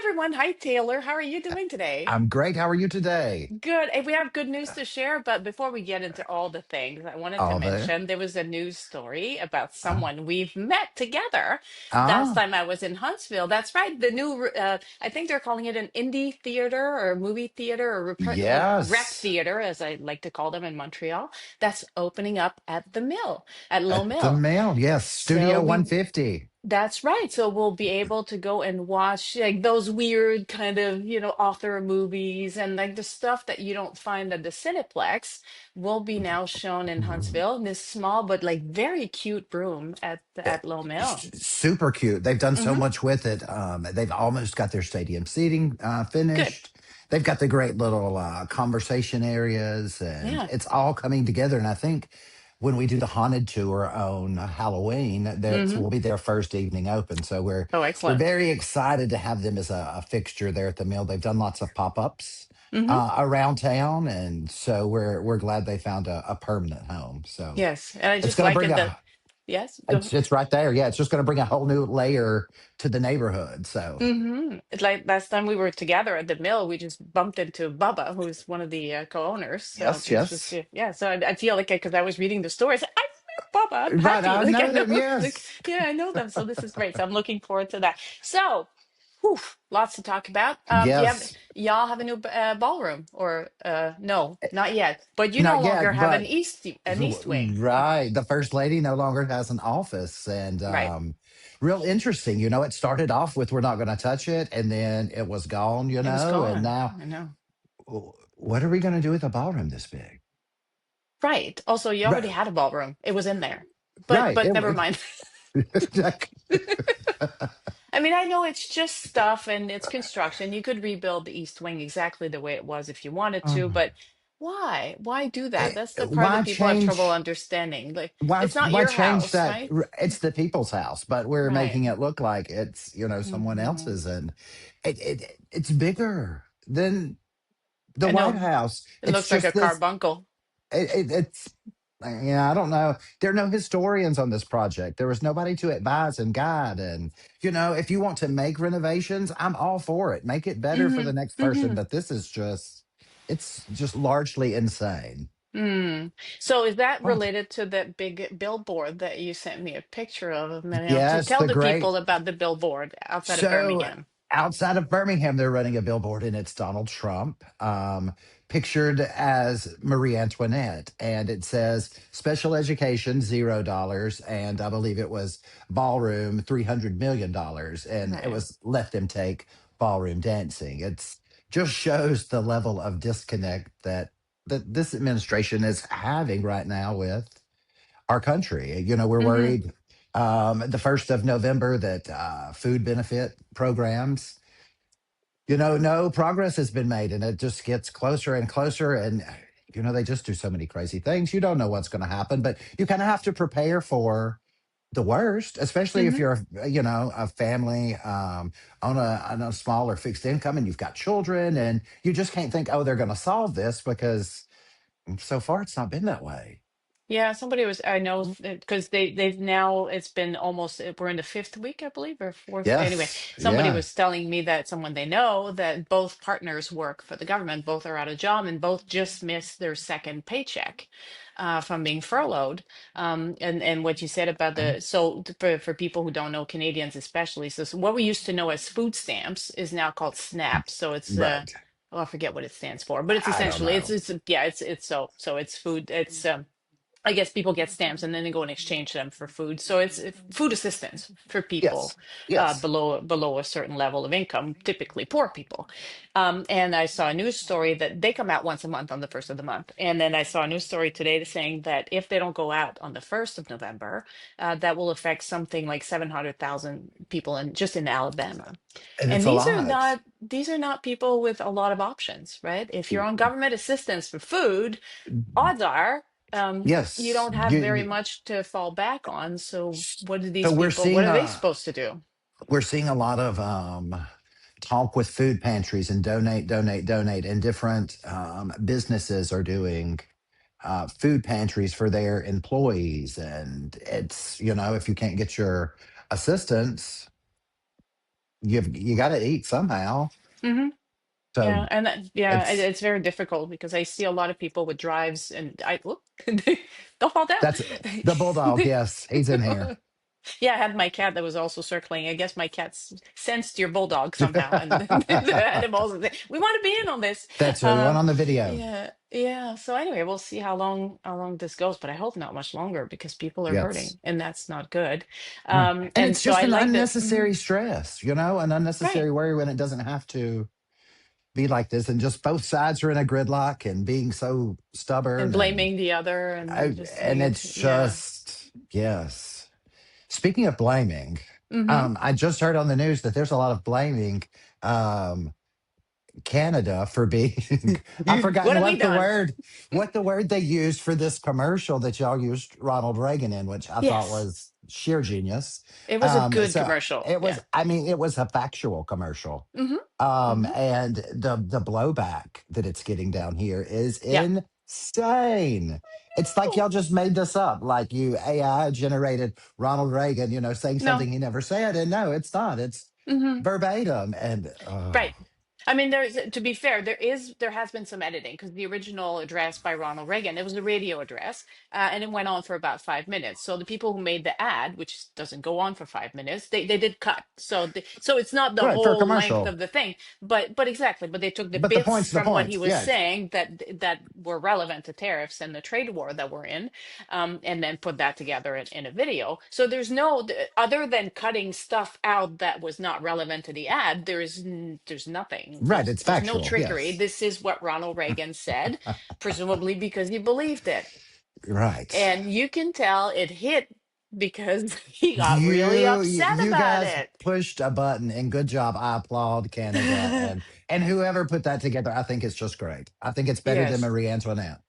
everyone. Hi, Taylor. How are you doing today? I'm great. How are you today? Good. Hey, we have good news to share, but before we get into all the things, I wanted to All there. mention there was a news story about Uh, someone we've met together. Last ah, time I was in Huntsville. That's right. The new, I think they're calling it an indie theater or movie theater or rec yes. theater, as I like to call them in Montreal. That's opening up at the Mill, at Low At the Mill. mail. Yes. So Studio we 150. That's right. So we'll be able to go and watch like those weird kind of, author movies and like the stuff that you don't find at the Cineplex will be now shown in Mhm. Huntsville in this small but like very cute room Eh, at Low Mill. Super cute. They've done so Hmm. much with it. They've almost got their stadium seating Good. finished. They've got the great little conversation areas, and Yeah. it's all coming together. And I think when we do the haunted tour on Halloween, that's Hmm. will be their first evening open. So Oh, we're excellent. very excited to have them as a fixture there at the mill. They've done lots of pop ups Hmm. around town, and so we're glad they found a permanent home. So Yes. And I it's just going to like bring it that, a yes, go. it's right there. Yeah, it's just going to bring a whole new layer to the neighborhood. So It's like last time we were together at the mill, we just bumped into Bubba, who's one of the co-owners. So yes, it's just, yes, yeah. So I feel like because I was reading the story, I said, I remember Bubba. I'm right. happy. I Like I know know, them. like, Yes. yeah, I know them. So this is great. So I'm looking forward to that. So, whew, lots to talk about. Do you have Yes. y'all have a new ballroom or no, not yet. But you no Not longer yet, have but an east wing, right. The first lady no longer has an office, and right? real interesting. It started off with we're not going to touch it, and then it was gone. It was And gone. now I know. what are we going to do with a ballroom this big? Right. Also, you already Right. had a ballroom. It was in there. But Right. never mind. I mean, I know it's just stuff and it's construction. You could rebuild the East Wing exactly the way it was if you wanted to, Um, but why? Why do that? That's the part why that people have trouble change? understanding. Like, Why it's not why your change house, that? right? It's the people's house, but we're Right. making it look like it's someone Hmm. else's, and it's bigger than the I White know. House. It It's looks like a just this. carbuncle. It's yeah. I don't know. There are no historians on this project. There was nobody to advise and guide. And if you want to make renovations, I'm all for it. Make it better for Hmm. the next person. Hmm. But this is it's just largely insane. Mm. So is that What? related to that big billboard that you sent me a picture of? To Yes, tell the the great. people about the billboard outside of So Birmingham. outside of Birmingham, they're running a billboard, and it's Donald Trump, pictured as Marie Antoinette, and it says special education $0, and I believe it was ballroom $300 million, and it Right. was let them take ballroom dancing. It's just shows the level of disconnect that this administration is having right now with our country. We're Hmm. worried the 1st of November that food benefit programs, no progress has been made, and it just gets closer and closer. And, they just do so many crazy things. You don't know what's going to happen, but you kind of have to prepare for the worst, especially if Hmm. you're, a family on a smaller fixed income and you've got children, and you just can't think, oh, they're going to solve this because so far it's not been that way. Yeah, somebody was, I know, because they've now, it's been almost, we're in the fifth week, I believe, or fourth. Anyway, Yes. somebody Yeah. was telling me that someone they know that both partners work for the government, both are out of job, and both just missed their second paycheck from being furloughed. And what you said about for people who don't know, Canadians especially, so what we used to know as food stamps is now called SNAP. So it's, Right. oh, I forget what it stands for, but it's I don't essentially, know. yeah, so it's food, I guess people get stamps and then they go and exchange them for food. So it's food assistance for people Yes. Yes. below a certain level of income, typically poor people. And I saw a news story that they come out once a month on the first of the month. And then I saw a news story today saying that if they don't go out on the first of November, that will affect something like 700,000 people in just in Alabama. And And it's a lot. these are not people with a lot of options, right? If you're on government assistance for food, odds are you Yes. don't have very much to fall back on. So what do So these people, what are they supposed to do? we're seeing a lot of talk with food pantries and donate, donate, donate, and different businesses are doing food pantries for their employees. And it's if you can't get your assistance, you got to eat somehow. Hmm. So Yeah, and yeah, it's it's very difficult because I see a lot of people with drives, and I whoop, don't fall down. that's the bulldog. Yes, he's in here. Yeah, I had my cat that was also circling. I guess my cat sensed your bulldog somehow, and the animals. We want to be in on this. That's what we want Um, on the video. yeah, yeah. So anyway, we'll see how long this goes, but I hope not much longer because people are Yes. hurting, and that's not good. Yeah. And And it's so just I an like the mhm, unnecessary stress, an right, unnecessary worry when it doesn't have to be like this. And just both sides are in a gridlock and being so and stubborn. blaming the other, and just And saying it's it. Yeah. just, yes. Speaking of blaming, Mm-hmm. I just heard on the news that there's a lot of blaming. Um, Canada for being I've What forgotten have we done? what the word they used for this commercial that y'all used Ronald Reagan in, which I thought Yes, was sheer genius. it was a good So commercial. it was, Yeah. I mean, it was a factual commercial. Mm-hmm. Mm-hmm. And the blowback that it's getting down here is Yeah. insane. It's like y'all just made this up, like you AI generated Ronald Reagan, saying No. something he never said. And no, it's not. It's Mm-hmm. verbatim. And Right. I mean, to be fair, there has been some editing because the original address by Ronald Reagan, it was a radio address, and it went on for about 5 minutes. So the people who made the ad, which doesn't go on for 5 minutes, they did cut. So it's not the right, for a whole length commercial. of the thing, but exactly. But they took the But the bits point's the from what he point. was Yeah. saying that were relevant to tariffs and the trade war that we're in, and then put that together in a video. So there's other than cutting stuff out that was not relevant to the ad. There's nothing. Right. It's There's no factual. trickery. Yes. This is what Ronald Reagan said, presumably because he believed it, Right. and you can tell it hit because he got really upset You about guys it. pushed a button and good job. I applaud Canada and whoever put that together. I think it's just great. I think it's better than Yes. Marie Antoinette.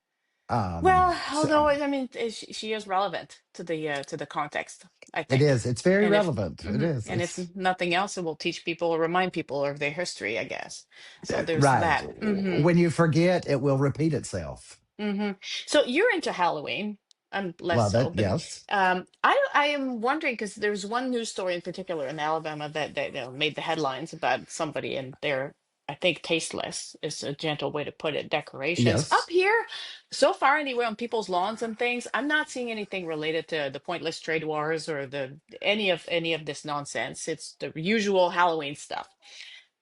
Well, So although I mean, she is relevant to the context, I it think. is. It's very And if relevant. It mhm, is. and if It's nothing else, it will teach people or remind people of their history, I guess. So there's right. that. When you forget, it will repeat itself. So you're into Halloween. I'm less Love so, it. but Yes. I am wondering because there's one news story in particular in Alabama that made the headlines about somebody and their, I think, tasteless is a gentle way to put it, decorations up Yes. here. So far, anyway, on people's lawns and things, I'm not seeing anything related to the pointless trade wars or the any of this nonsense. It's the usual Halloween stuff.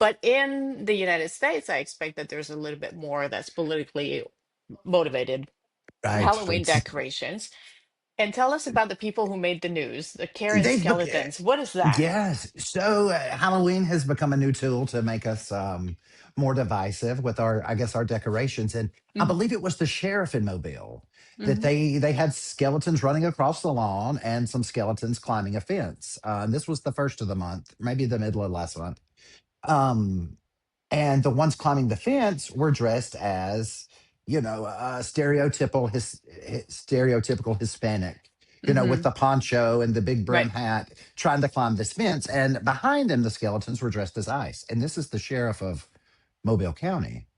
But in the United States, I expect that there's a little bit more that's politically motivated Right. Halloween decorations. And tell us about the people who made the news, the Karen They've skeletons. What is that? yes. So Halloween has become a new tool to make us more divisive with our, I guess, our decorations. And I Hmm. believe it was the sheriff in Mobile that Hmm. they had skeletons running across the lawn and some skeletons climbing a fence. And this was the first of the month, maybe the middle of last month. Um, and the ones climbing the fence were dressed as stereotypical stereotypical Hispanic, with Hmm. the poncho and the big brim Right. hat, trying to climb this fence. And behind them, the skeletons were dressed as ICE. And this is the sheriff of Mobile County.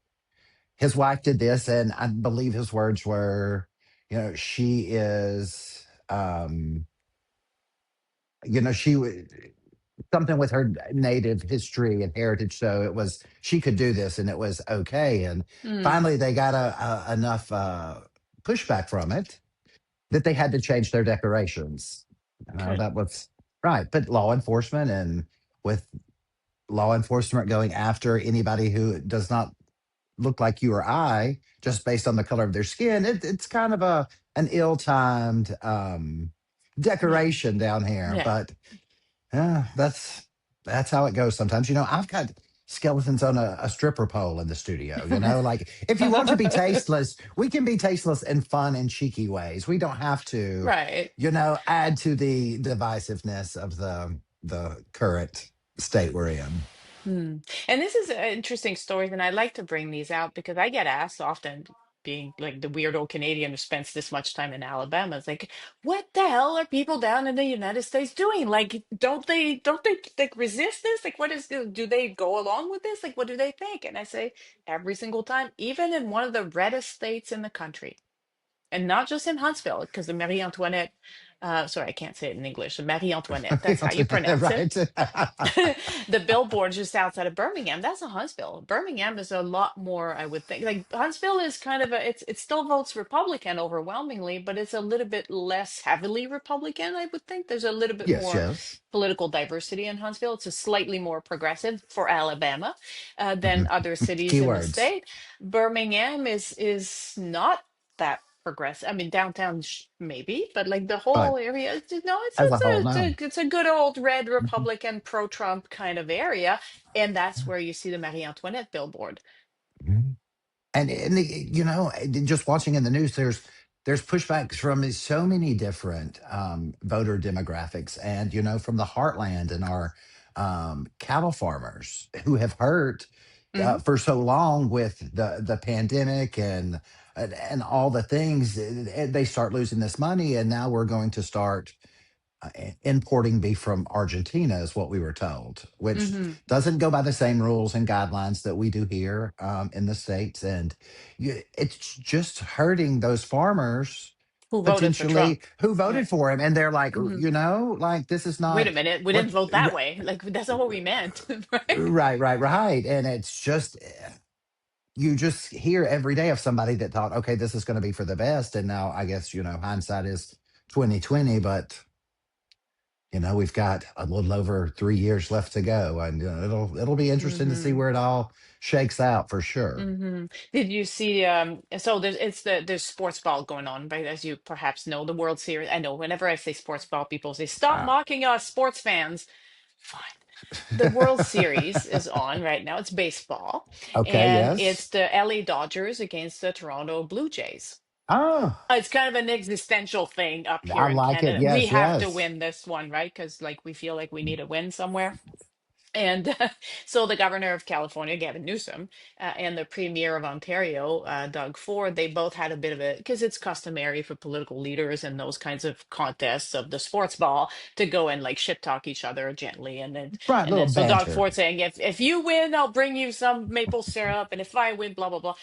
His wife did this, and I believe his words were, she is, she something with her native history and heritage. So it was, she could do this and it was okay. And Mm, finally, they got enough pushback from it that they had to change their decorations. good. That was right. But law enforcement, and with law enforcement going after anybody who does not look like you or I, just based on the color of their skin, it's kind of an ill-timed Yeah. decoration down here. Yeah. But yeah, that's how it goes sometimes. I've got skeletons on a stripper pole in the studio. Like if you want to be tasteless, we can be tasteless in fun and cheeky ways. We don't have to, Right. add to the divisiveness of the current state we're in. Hmm. And this is interesting stories, and I like to bring these out because I get asked often, being like the weird old Canadian who spends this much time in Alabama, it's like, what the hell are people down in the United States doing? Like, don't they like resist this? Like, what is do they go along with this? Like, what do they think? And I say every single time, even in one of the reddest states in the country. and not just in Huntsville, because the Marie Antoinette, sorry, I can't say it in English. The Marie Antoinette, that's how you pronounce it. Right. The billboard just outside of Birmingham, that's a Huntsville. Birmingham is a lot more, I would think. Like Huntsville is kind of a, it still votes Republican overwhelmingly, but it's a little bit less heavily Republican, I would think. There's a little bit Yes, more yes. political diversity in Huntsville. It's a slightly more progressive for Alabama than Mhm. other cities in the Keywords. state. Birmingham is not that progressive. I mean, downtown maybe, but like the whole But area, no, as a whole, no. it's a good old red Mhm. Republican pro-Trump kind of area, and that's where you see the Marie Antoinette billboard. Mhm. Just watching in the news, there's pushbacks from so many different voter demographics, and from the heartland and our cattle farmers who have hurt Hmm. for so long with the pandemic and all the things. They start losing this money, and now we're going to start importing beef from Argentina, is what we were told, which Hmm. doesn't go by the same rules and guidelines that we do here in the States. And it's just hurting those farmers Who voted for potentially Trump? who voted Right. for him. And they're like, Hmm. like, this is Wait a not minute, we didn't what. vote that way. Like that's not what we meant, right? Right, right, right. And it's just, you just hear every day of somebody that thought, okay, this is going to be for the best. And now I guess, hindsight is 2020, but we've got a little over 3 years left to go, and it'll be interesting to see Hmm. where it all shakes out for sure. Did you see so there's sports ball going on, right? As you perhaps know, the World Series. I know whenever I say sports ball, people say, "Stop Wow. mocking us, sports fans." Fine. The World Series is on right now. It's baseball, Okay. and it's Yes. the LA Dodgers against the Toronto Blue Jays. Oh, It's kind of an existential thing up I here in like it. Canada. We Yes. have to Yes. win this one, right? Because like we feel like we need a win somewhere. And so the governor of California, Gavin Newsom, and the premier of Ontario, Doug Ford, they both had a bit of a, because it's customary for political leaders and those kinds of contests of the sports ball to go and like shit talk each other gently. Right. And Little then so Doug banter. Ford saying, if you win, I'll bring you some maple syrup. And if I win, blah, blah, blah.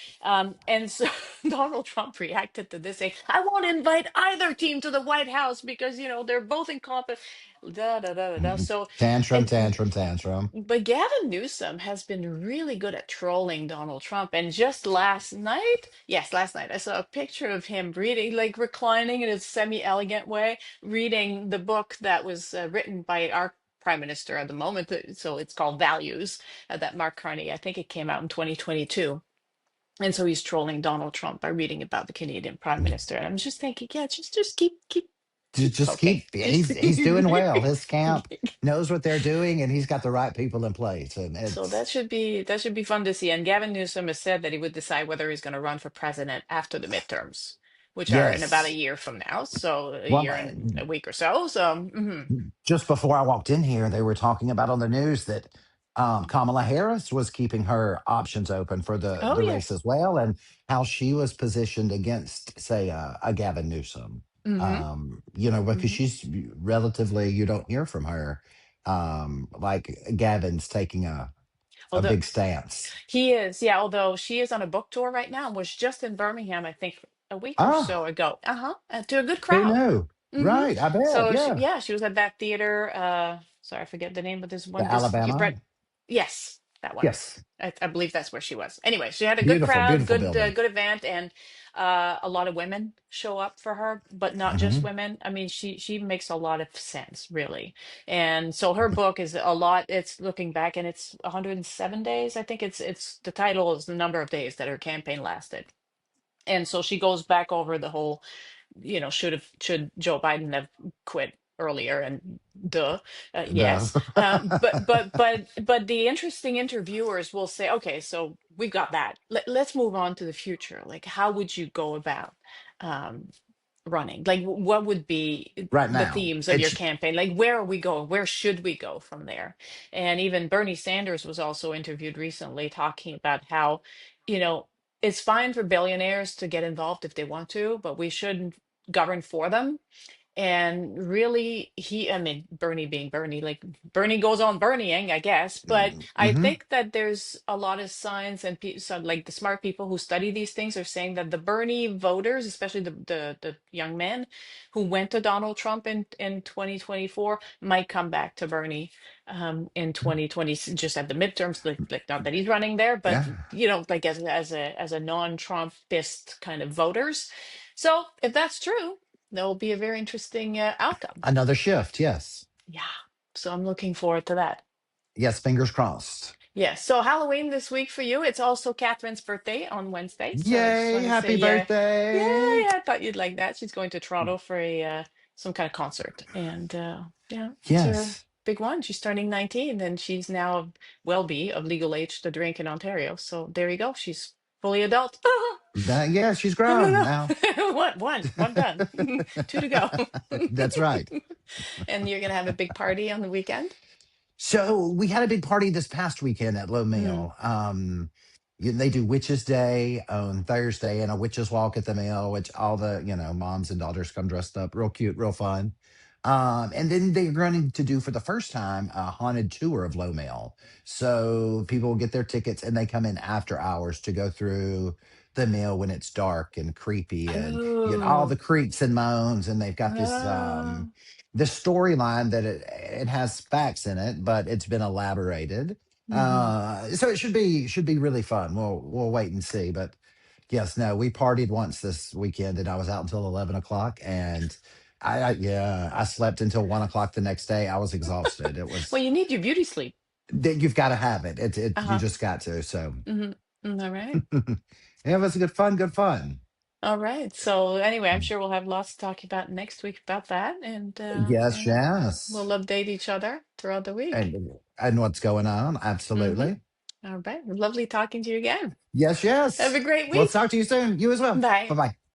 And so Donald Trump reacted to this saying, I won't invite either team to the White House because, they're both incompetent. Da, da, da, da, da. Mhm. So, Tantrum, and tantrum, tantrum. but Gavin Newsom has been really good at trolling Donald Trump. And just last night, yes, last night, I saw a picture of him reading, like reclining in a semi-elegant way, reading the book that was written by our prime minister at the moment. So it's called Values, that Mark Carney, I think it came out in 2022. And so he's trolling Donald Trump by reading about the Canadian prime minister. And I'm just thinking, yeah, just keep Just poking. keep. Just He's doing well. His camp knows what they're doing, and he's got the right people in place. And So it's that should be fun to see. And Gavin Newsom has said that he would decide whether he's going to run for president after the midterms, which are in about a yes. year from now. So a Well, year and a week or so. So just before I walked in here, they were talking about on the news that Kamala Harris was keeping her options open for the oh the race yes. as well, and how she was positioned against, say, a Gavin Newsom. Hmm. Because Hmm. she's relatively, you don't hear from her, like Gavin's taking a Although big stance. he is, yeah, although she is on a book tour right now, was just in Birmingham, I think a week or Ah, so ago. To a good who crowd. knew? Hmm. Right, I bet. So Yeah, yeah, she was at that theater. Sorry, I forget the name of this the one. This Alabama. Brett. Yes, that one. Yes, I believe that's where she was. Anyway, she had a good beautiful, crowd, beautiful building. good event, and a lot of women show up for her, but not just Hmm. women. I mean, she makes a lot of sense, really. And so her book is a lot. It's looking back, and it's 107 days. I think it's the title is the number of days that her campaign lasted. And so she goes back over the whole, should Joe Biden have quit earlier? And duh, yes. The But the interesting interviewers will say, okay, so we've got that. Let's move on to the future. Like, how would you go about um, running? Like, what would be right the now, themes of your it's campaign? Like, where are we going? Where should we go from there? And even Bernie Sanders was also interviewed recently talking about how, you know, it's fine for billionaires to get involved if they want to, but we shouldn't govern for them. And really, I mean, Bernie being Bernie, like Bernie goes on Bernieing, I guess. But I Mm-hmm. think that there's a lot of science and so like the smart people who study these things are saying that the Bernie voters, especially the young men who went to Donald Trump in 2024, might come back to Bernie in 2020, just at the midterms. Like not that he's running there, but Yeah. like as a non-Trumpist kind of voters. So if that's true, that will be a very interesting outcome. Another shift. Yes. Yeah. So I'm looking forward to that. Yes. Fingers crossed. Yes. So Halloween this week for you. It's also Catherine's birthday on Wednesday. So I just Yay. want to say, Happy yeah, birthday. I thought you'd like that. She's going to Toronto for a some kind of concert, and yeah, it's a Yes. big one. She's turning 19, and she's now will be of legal age to drink in Ontario. So there you go. She's fully adult. Yeah, she's No, grown no, now. no. One done. Two to go. That's right. And you're gonna have a big party on the weekend? So we had a big party this past weekend at Low Mm. Mill. They do Witches Day on Thursday and a witches walk at the mill, which all the moms and daughters come dressed up, real cute, real fun. And then they're going to do for the first time a haunted tour of Low Mill. So people will get their tickets and they come in after hours to go through the mill when it's dark and creepy and all Oh, the creaks and moans. And they've got oh. this storyline that it has facts in it, but it's been elaborated. Hmm. So it should be really fun. We'll wait and see. But yes, no, we partied once this weekend, and I was out until 11 o'clock, and I slept until 1 o'clock the next day. I was exhausted. It Well, was you need your beauty sleep. you've got to have it. You Uh-huh. just got to. So Hmm. All right. yeah, it was good fun. Good fun. All right. So anyway, I'm sure we'll have lots to talk about next week about that. And Yes, yeah, we'll yes, update each other throughout the week. and what's going on? Hmm. Absolutely. All right. Lovely talking to you again. Yes, Have yes. a great Let's week. talk to you soon. You as well. Bye Bye. bye.